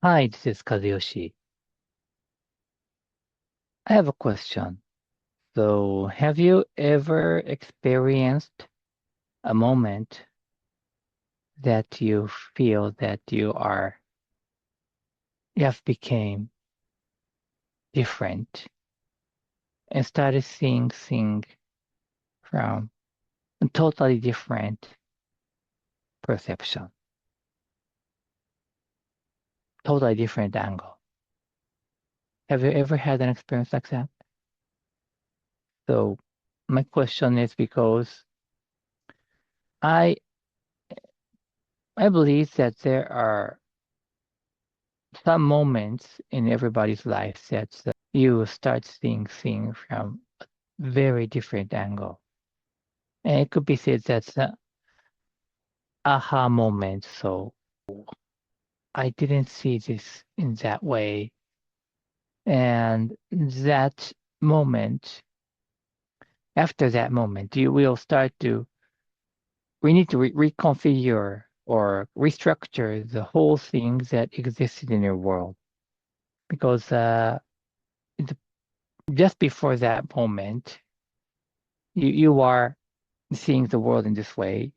Hi, this is Kazuyoshi. I have a question. So, have you ever experienced a moment that you feel that you have became different and started seeing things from a totally different perception, totally different angle? Have you ever had an experience like that? So, my question is because I I believe that there are some moments in everybody's life that you start seeing things from a very different angle. And it could be said that's an aha moment. So I didn't see this in that way. And that moment, after that moment, you will start to, we need to reconfigure or restructure the whole thing that existed in your world. Because the, just before that moment, you are seeing the world in this way.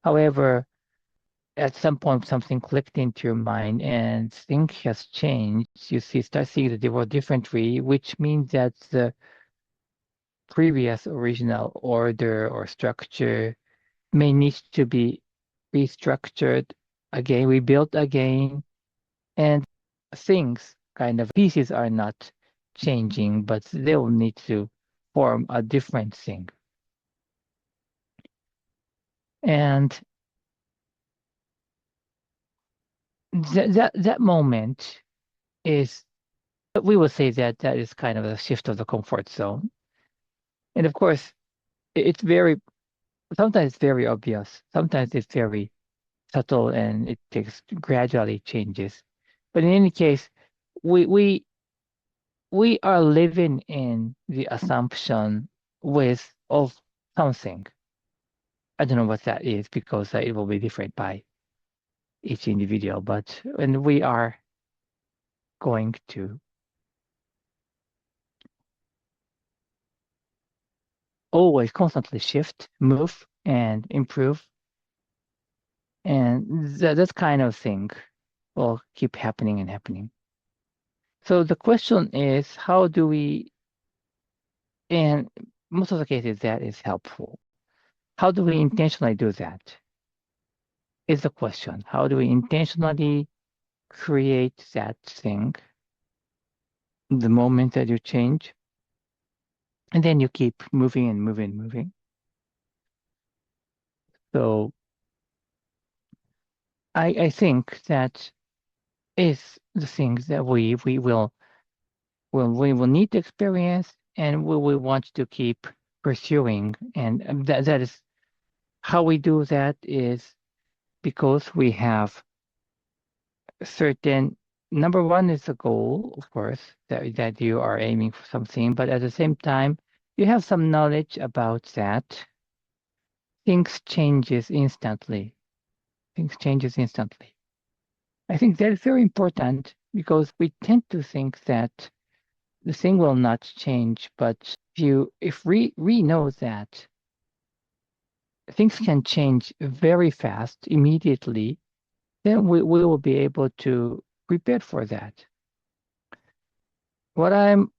However, at some point, something clicked into your mind and things has changed. Start seeing the world differently, which means that the previous original order or structure may need to be restructured again, rebuilt again, and things kind of pieces are not changing, but they will need to form a different thing. And that moment is, we will say that that is kind of a shift of the comfort zone. And of course, it's very, sometimes it's very obvious. Sometimes it's very subtle and it takes gradually changes. But in any case, we we we are living in the assumption with of something. I don't know what that is because it will be different by each individual. But when we are going to always constantly shift, move, and improve. And that kind of thing will keep happening and happening. So the question is, how do we, and most of the cases that is helpful. How do we intentionally do that? Is the question. How do we intentionally create that thing the moment that you change? And then you keep moving and moving and moving. So I think that is the things that we will need to experience and we will want to keep pursuing. And that is how we do that is because we have certain, number one is the goal, of course, that you are aiming for something, but at the same time, you have some knowledge about that. Things changes instantly. Things changes instantly. I think that is very important because we tend to think that the thing will not change, but if we know that things can change very fast, immediately, then we will be able to prepare for that. What I'm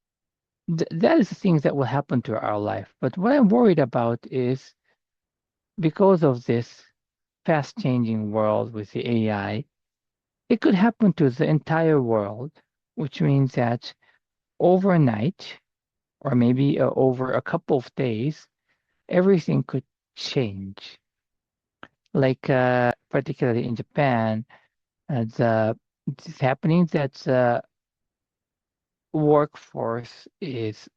that is the things that will happen to our life. But what I'm worried about is because of this fast changing world with the AI, it could happen to the entire world, which means that overnight or maybe over a couple of days, everything could change. Like particularly in Japan, it's happening that the workforce is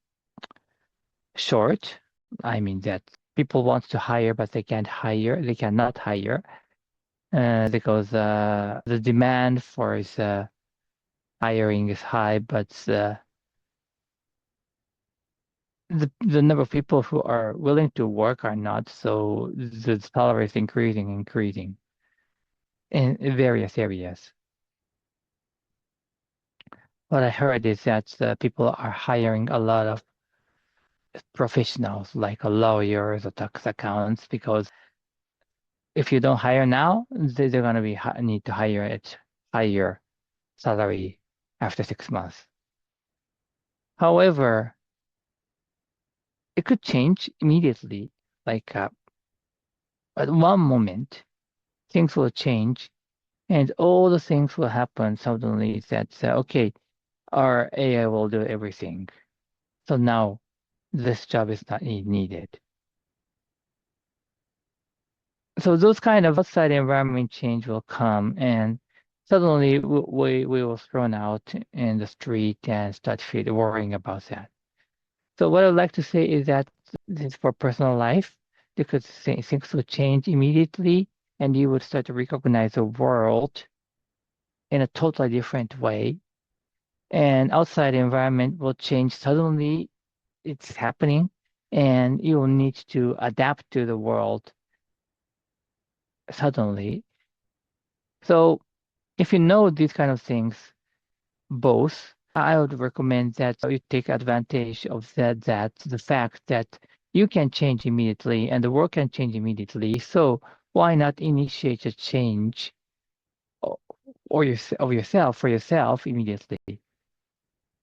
short. I mean that people want to hire, but they can't hire. They cannot hire because the demand for hiring is high, but the number of people who are willing to work are not. So the salary is increasing in various areas. what I heard is that people are hiring a lot of professionals like lawyers or tax accountants because if you don't hire now, they're gonna be need to hire at higher salary after 6 months. However, it could change immediately. Like at one moment, things will change, and all the things will happen suddenly. That okay, our AI will do everything. So now this job is not needed. So those kind of outside environment change will come, and suddenly we will thrown out in the street and start worrying about that. So what I'd like to say is that this is for personal life, because things will change immediately, and you would start to recognize the world in a totally different way. And outside environment will change suddenly. It's happening, and you will need to adapt to the world suddenly. So if you know these kind of things, both, I would recommend that you take advantage of that the fact that you can change immediately and the work can change immediately. So why not initiate a change o- of yourself for yourself immediately?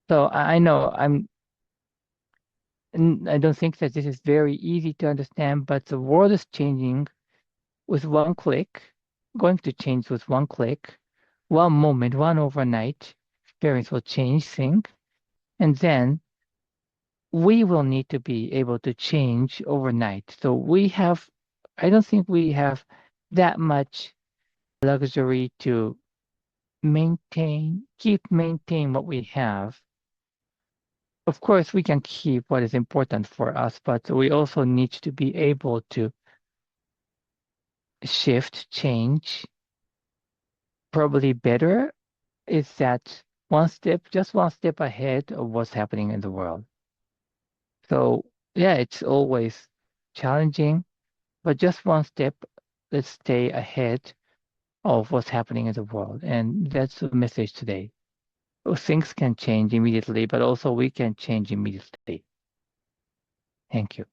So I know I don't think that this is very easy to understand, but the world is changing with one click, going to change with one click, one moment, one overnight experience will change things. And then we will need to be able to change overnight. So I don't think we have that much luxury to maintain what we have. Of course, we can keep what is important for us, but we also need to be able to shift, change. Probably better is that just one step ahead of what's happening in the world. So yeah, it's always challenging, but just one step, let's stay ahead of what's happening in the world. And that's the message today. Things can change immediately, but also we can change immediately. Thank you.